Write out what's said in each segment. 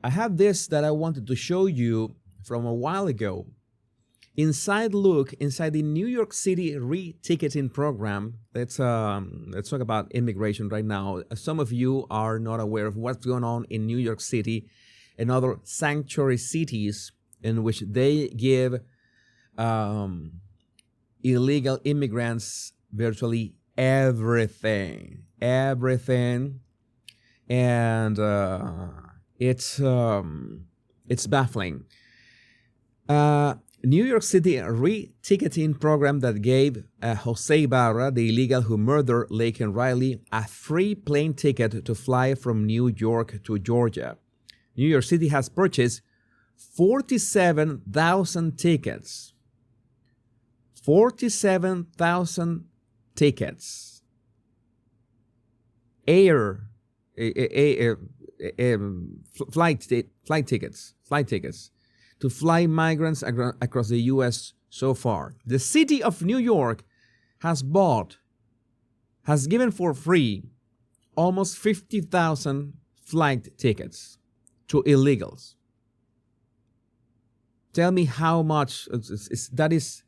I have this that I wanted to show you from a while ago. Inside the New York City re-ticketing program. Let's talk about immigration right now. Some of you are not aware of what's going on in New York City and other sanctuary cities in which they give illegal immigrants virtually everything, and it's baffling. New York City re-ticketing program that gave Jose Barra, the illegal who murdered Laken Riley, a free plane ticket to fly from New York to Georgia. New York City has purchased 47,000 tickets. 47,000 tickets. Flight tickets to fly migrants across the U.S. so far. The city of New York has given for free almost 50,000 flight tickets to illegals. Tell me how much that is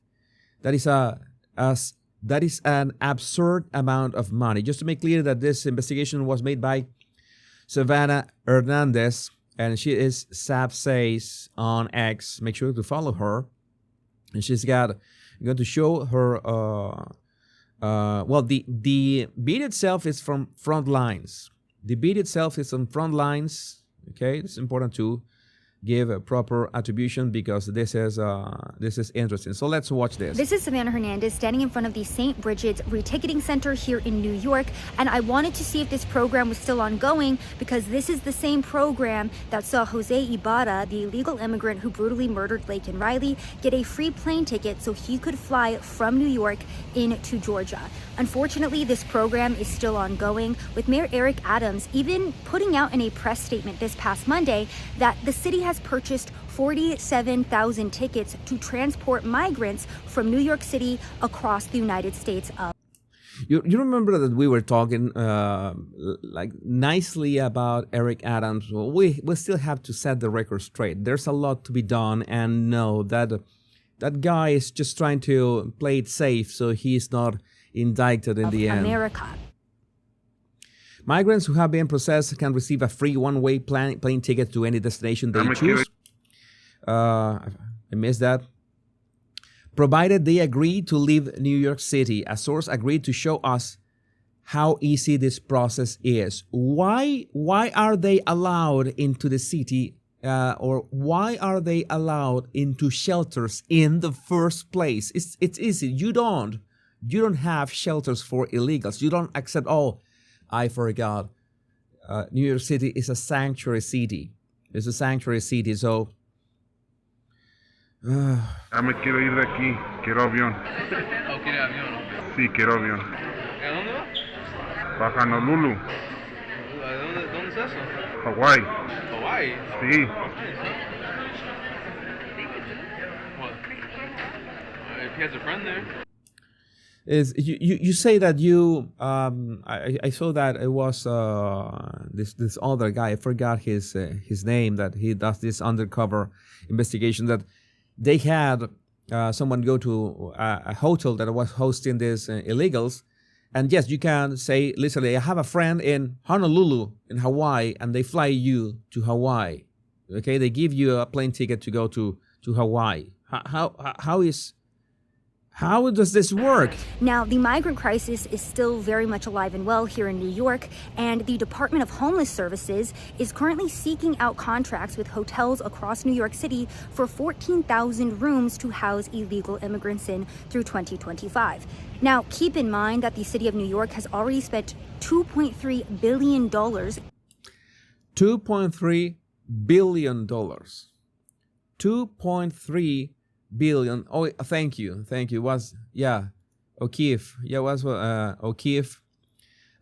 an absurd amount of money. Just to make clear that this investigation was made by Savannah Hernandez, and she is Sab Says on X. Make sure to follow her. And she's going to show her, well, the beat itself is from front lines. The beat itself is on front lines. Okay, it's important to give a proper attribution because this is interesting. So let's watch this. This is Savannah Hernandez standing in front of the St. Bridget's Reticketing Center here in New York, and I wanted to see if this program was still ongoing because this is the same program that saw Jose Ibarra, the illegal immigrant who brutally murdered Laken Riley, get a free plane ticket so he could fly from New York into Georgia. Unfortunately, this program is still ongoing, with Mayor Eric Adams even putting out in a press statement this past Monday that the city has purchased 47,000 tickets to transport migrants from New York City across the United States. You remember that we were talking like nicely about Eric Adams. Well, we still have to set the record straight. There's a lot to be done, and no, that guy is just trying to play it safe so he's not indicted in the end. America. Migrants who have been processed can receive a free one-way plane ticket to any destination they choose. I missed that. Provided they agree to leave New York City. A source agreed to show us how easy this process is. Why are they allowed into the city, or why are they allowed into shelters in the first place? It's easy. You don't have shelters for illegals. You don't accept, oh, I forgot. New York City is a sanctuary city. It's a sanctuary city, so... Ya me quiero ir de aquí. Quiero avión. ¿O quiere avión? Sí, quiero avión. ¿A dónde va? Baja Honolulu. ¿Dónde es eso? Hawái. Hawaii. Sí. What? If he has a friend there. Is you say that you I saw that it was this other guy, I forgot his name, that he does this undercover investigation, that they had someone go to a hotel that was hosting these illegals, and yes, you can say literally, I have a friend in Honolulu in Hawaii, and they fly you to Hawaii. Okay, they give you a plane ticket to go to Hawaii. How does this work? Now, the migrant crisis is still very much alive and well here in New York, and the Department of Homeless Services is currently seeking out contracts with hotels across New York City for 14,000 rooms to house illegal immigrants in through 2025. Now, keep in mind that the city of New York has already spent $2.3 billion. $2.3 billion. 2.3 billion. Oh, thank you. Was O'Keefe. Yeah, was O'Keefe.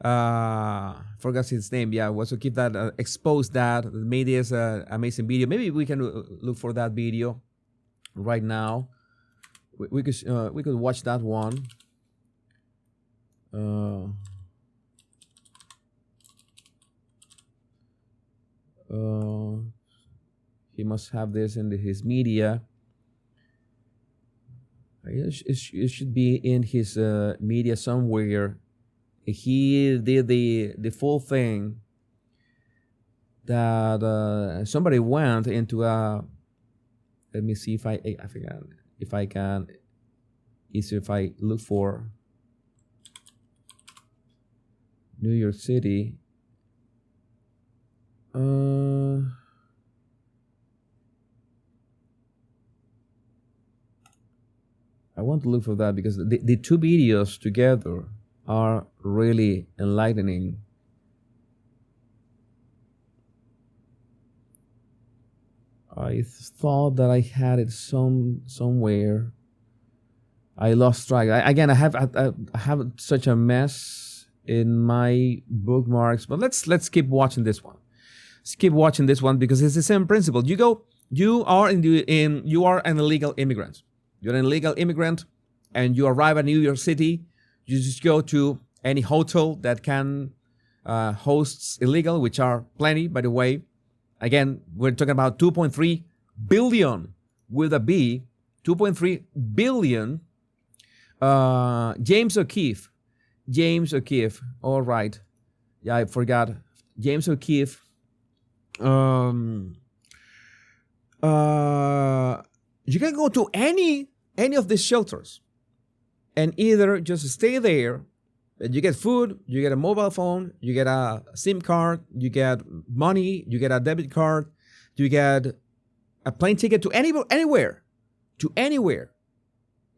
Forgot his name. Yeah, was O'Keefe that exposed that, made this amazing video. Maybe we can look for that video right now. We could watch that one. must have this in his media. It should be in his media somewhere. He did the full thing that somebody went into a. Let me see if I can. If I look for New York City. I want to look for that because the two videos together are really enlightening. I thought that I had it somewhere. I lost track. I have such a mess in my bookmarks. But let's keep watching this one. Let's keep watching this one because it's the same principle. You are an illegal immigrant. You're an illegal immigrant and you arrive at New York City. You just go to any hotel that can hosts illegal, which are plenty, by the way. Again, we're talking about 2.3 billion with a B, 2.3 billion. James O'Keefe. All right. Yeah, I forgot. James O'Keefe. You can go to any of these shelters and either just stay there and you get food, you get a mobile phone, you get a SIM card, you get money, you get a debit card, you get a plane ticket to anywhere.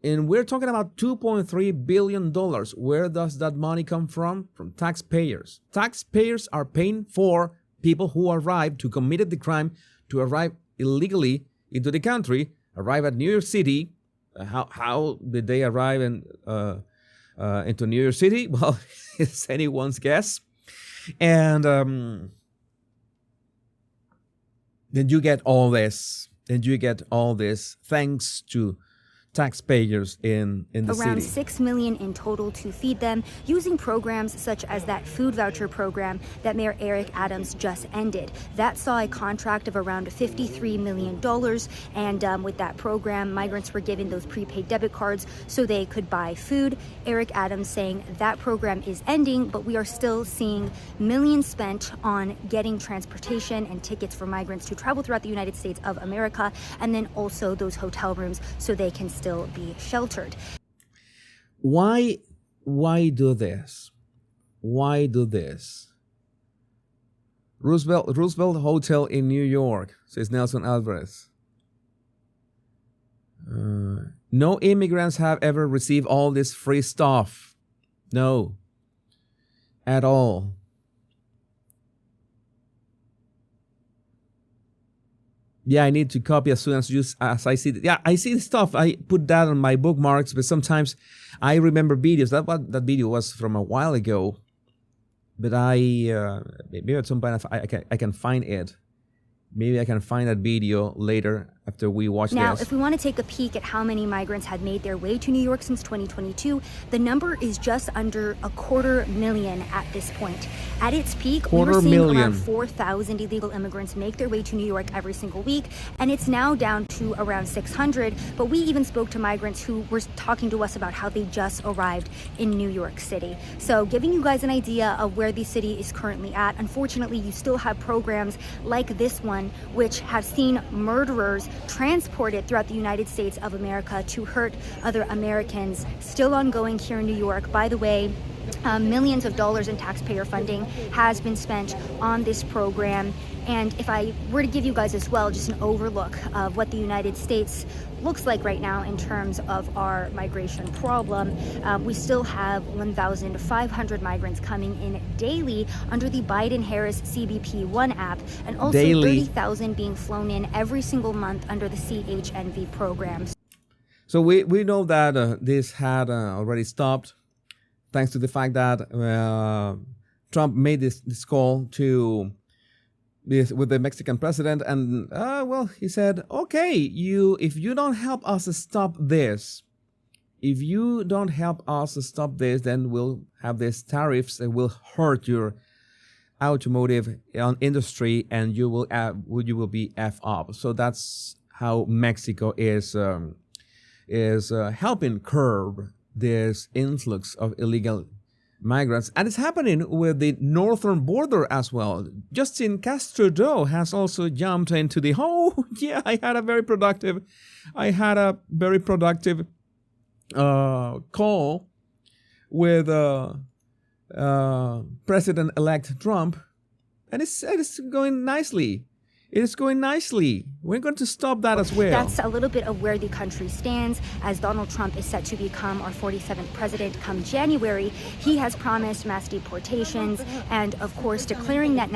And we're talking about $2.3 billion. Where does that money come from? From taxpayers. Taxpayers are paying for people who arrived, who committed the crime, to arrive illegally into the country, arrive at New York City. How did they arrive into New York City? Well, it's anyone's guess. And then you get all this. Thanks to taxpayers in the city. Around 6 million in total to feed them, using programs such as that food voucher program that Mayor Eric Adams just ended. That saw a contract of around $53 million, and with that program, migrants were given those prepaid debit cards so they could buy food. Eric Adams saying that program is ending, but we are still seeing millions spent on getting transportation and tickets for migrants to travel throughout the United States of America, and then also those hotel rooms so they can still be sheltered. Why do this? Roosevelt Hotel in New York, says Nelson Alvarez. No immigrants have ever received all this free stuff. No. At all. Yeah, I need to copy as soon as I see it. Yeah, I see the stuff. I put that on my bookmarks, but sometimes I remember videos. That video was from a while ago, but maybe at some point I can find it. Maybe I can find that video later after we watch now, this. If we want to take a peek at how many migrants have made their way to New York since 2022, the number is just under 250,000 at this point. At its peak, we were seeing around 4,000 illegal immigrants make their way to New York every single week, and it's now down to around 600. But we even spoke to migrants who were talking to us about how they just arrived in New York City. So giving you guys an idea of where the city is currently at. Unfortunately, you still have programs like this one, which have seen murderers transported throughout the United States of America to hurt other Americans, still ongoing here in New York. By the way, millions of dollars in taxpayer funding has been spent on this program. And if I were to give you guys as well just an overlook of what the United States looks like right now in terms of our migration problem, we still have 1,500 migrants coming in daily under the Biden-Harris CBP1 app, and also 30,000 being flown in every single month under the CHNV program. So we know that this had already stopped, thanks to the fact that Trump made this call to with the Mexican president, and he said, okay, if you don't help us stop this, then we'll have these tariffs that will hurt your automotive industry, and you will be F up. So that's how Mexico is helping curb this influx of illegal migrants, and it's happening with the northern border as well. Justin Trudeau has also jumped into the I had a very productive call with President-elect Trump, and it's going nicely. It is going nicely. We're going to stop that as well. That's a little bit of where the country stands, as Donald Trump is set to become our 47th president come January. He has promised mass deportations and, of course, declaring that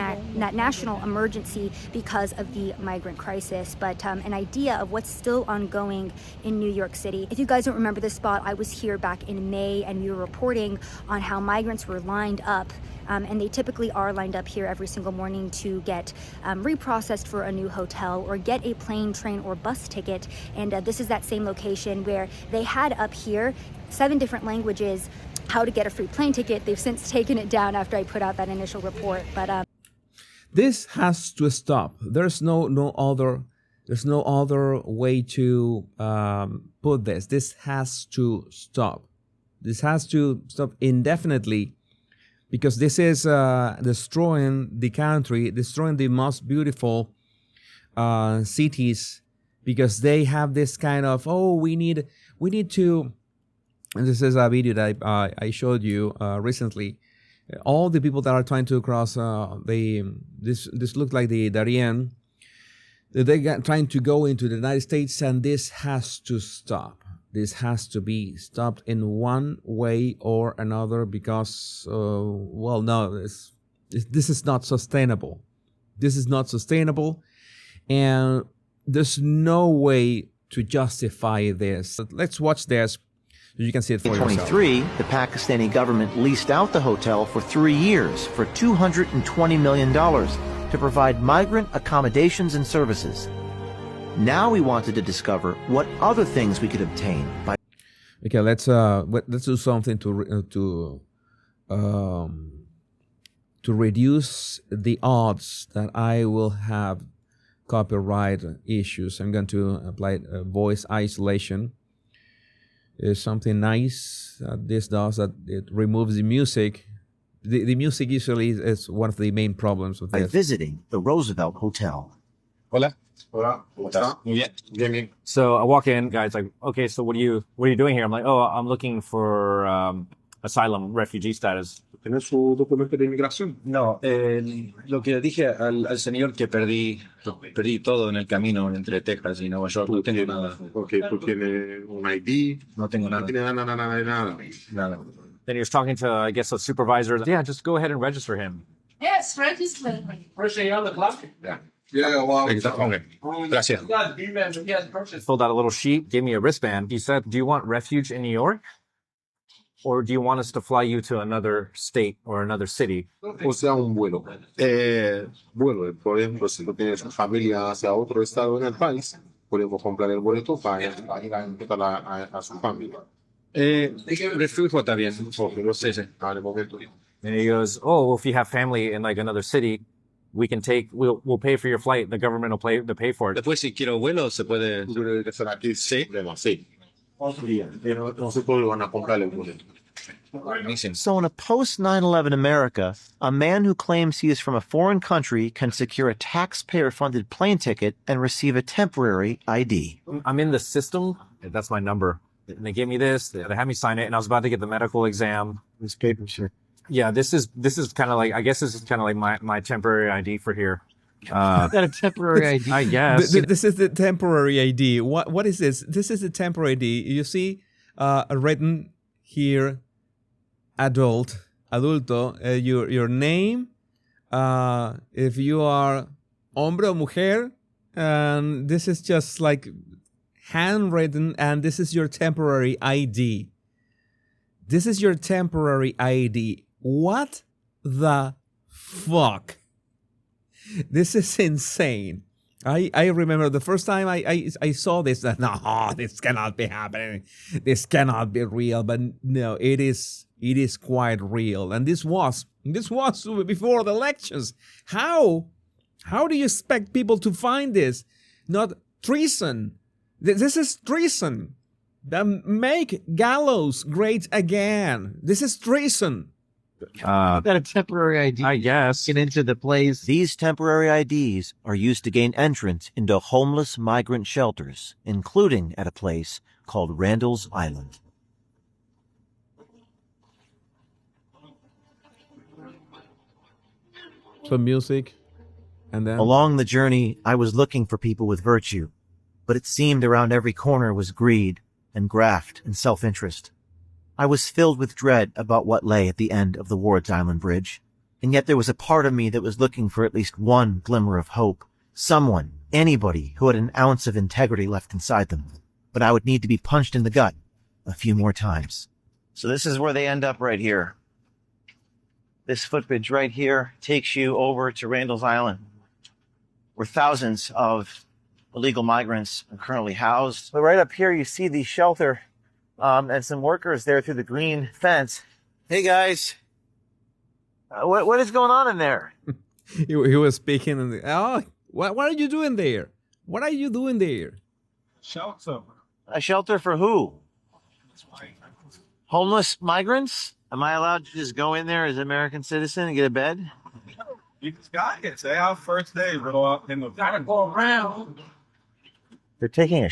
national emergency because of the migrant crisis. But an idea of what's still ongoing in New York City. If you guys don't remember this spot, I was here back in May, and we were reporting on how migrants were lined up. And they typically are lined up here every single morning to get reprocessed for a new hotel or get a plane, train, or bus ticket. And this is that same location where they had up here 7 different languages, how to get a free plane ticket. They've since taken it down after I put out that initial report. But this has to stop. There's no other way to put this. This has to stop. This has to stop indefinitely. Because this is destroying the country, destroying the most beautiful cities, because they have this kind of, we need to, and this is a video that I showed you recently. All the people that are trying to cross this looks like the Darien, they're trying to go into the United States, and this has to stop. This has to be stopped in one way or another, because, this is not sustainable. This is not sustainable, and there's no way to justify this. Let's watch this so you can see it for yourself. In 2023, the Pakistani government leased out the hotel for 3 years for $220 million to provide migrant accommodations and services. Now we wanted to discover what other things we could obtain by. Okay, let's do something to reduce the odds that I will have copyright issues. I'm going to apply voice isolation. It's something nice that this does, that it removes the music. The music usually is one of the main problems with by this. visiting the Roosevelt Hotel. Hola. Hola, ¿cómo está? Muy bien. Bien, bien. So I walk in, guy's like, okay, so what are you doing here? I'm like, I'm looking for asylum, refugee status. ¿Tiene su documento de inmigración? No, lo que dije al señor que perdí todo en el camino entre Texas y Nueva York. No tengo nada. Ok, tú tienes un ID. No tengo No nada. tienes nada. Nada. Then he was talking to, I guess, a supervisor. Yeah, just go ahead and register him. Yes, register. Yeah, wow. Okay. Gracias. Filled out a little sheet, gave me a wristband. He said, do you want refuge in New York? Or do you want us to fly you to another state or another city? O sea, un vuelo. Vuelo, por ejemplo, si tú tienes familia hacia otro estado en el país, podemos comprar el boleto para ir a invitar a su familia. Refugio está bien. Sí, sí. Al momento. And he goes, well, if you have family in like another city, we'll pay for your flight. The government will pay for it. Después, si quiero vuelo, se puede. Sí. Sí. Nosotros van a comprar el boleto. Amazing. So in a post 9/11 America, a man who claims he is from a foreign country can secure a taxpayer-funded plane ticket and receive a temporary ID. I'm in the system. That's my number. And they gave me this. They had me sign it, and I was about to get the medical exam. This paper, sure. Yeah, this is kind of like, I guess this is kind of like my temporary ID for here. Is that a temporary ID? I guess. This is the temporary ID. What is this? This is the temporary ID. You see, written here, adulto, your name, if you are hombre o mujer, and this is just like handwritten, and this is your temporary ID. This is your temporary ID. What the fuck? This is insane. I remember the first time I saw this, that no, this cannot be happening. This cannot be real. But no, it is it is quite real. And this was before the elections. How do you expect people to find this? Not treason. This is treason. Make gallows great again. This is treason. Got a temporary ID. I guess. Get into the place. These temporary IDs are used to gain entrance into homeless migrant shelters, including at a place called Randall's Island. Some music, and then Along the journey, I was looking for people with virtue, but it seemed around every corner was greed and graft and self-interest. I was filled with dread about what lay at the end of the Ward's Island Bridge, and yet there was a part of me that was looking for at least one glimmer of hope. Someone, anybody who had an ounce of integrity left inside them. But I would need to be punched in the gut a few more times. So this is where they end up right here. This footbridge right here takes you over to Randall's Island, where thousands of illegal migrants are currently housed. But right up here, you see the shelter and some workers there through the green fence. Hey, guys. What is going on in there? he was speaking, and what are you doing there? What are you doing there? Shelter. A shelter for who? Homeless migrants? Am I allowed to just go in there as an American citizen and get a bed? You just got it. Say our first day, bro. In the gotta go around. They're taking a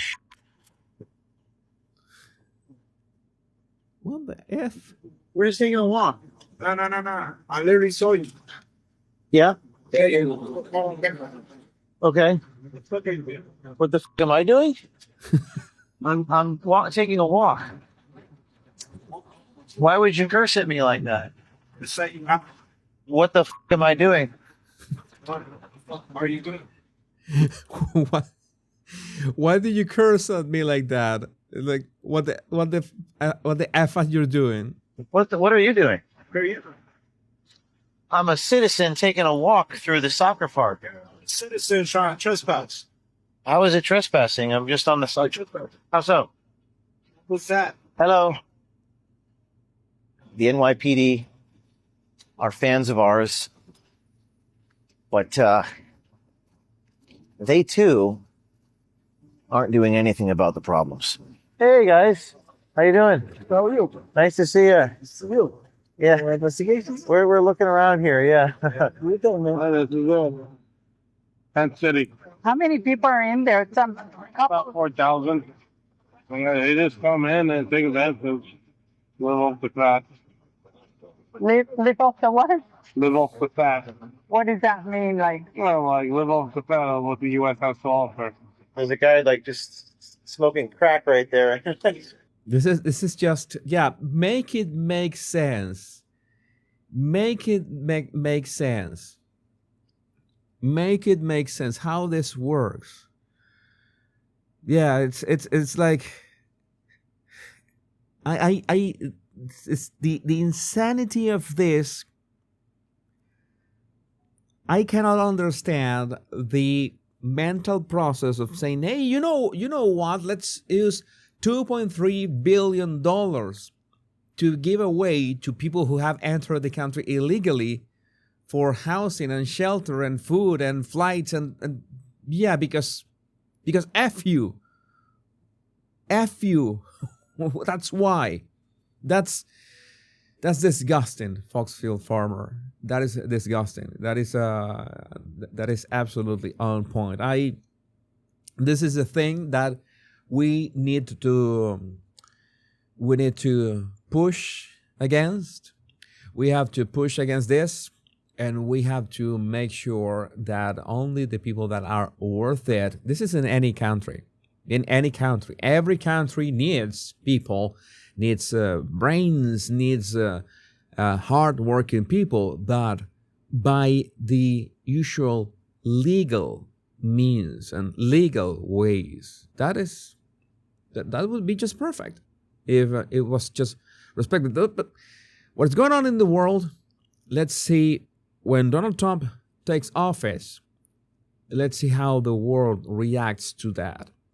What the F? We're just taking a walk. No. I literally saw you. Yeah? Yeah. Okay. What the f am I doing? I'm taking a walk. Why would you curse at me like that? What the f am I doing? What are you doing? Why did you curse at me like that? Like what the F are you doing? What are you doing? Where are you? I'm a citizen taking a walk through the soccer park. Citizen trying to trespass. How is it trespassing? I'm just on the side. How so? What's that? Hello. The NYPD are fans of ours, but they too aren't doing anything about the problems. Hey guys, how you doing? How are you? Nice to see you. It's you. Yeah, Investigations? we're looking around here. Yeah. What are you doing, man? This is good. Penn City. How many people are in there? Some About 4,000. They just come in and take advantage. Live off the fat. live off the what? Live off the fat. What does that mean? Like, Well, like live off the fat of what the U.S. has to offer. There's a guy like just smoking crack right there. This is just, yeah, make it make sense. Make it make sense. Make it make sense how this works. Yeah, it's like it's the insanity of this. I cannot understand the mental process of saying, hey, you know what? Let's use $2.3 billion to give away to people who have entered the country illegally for housing and shelter and food and flights and yeah, because F you. That's why. That's disgusting, Foxfield Farmer. That is disgusting. That is absolutely on point. This is a thing that we need to push against. We have to push against this, and we have to make sure that only the people that are worth it. This is in any country. In any country, every country needs people, needs brains, needs hard-working people, but by the usual legal means and legal ways. That would be just perfect if it was just respected. But what's going on in the world? Let's see when Donald Trump takes office. Let's see how the world reacts to that.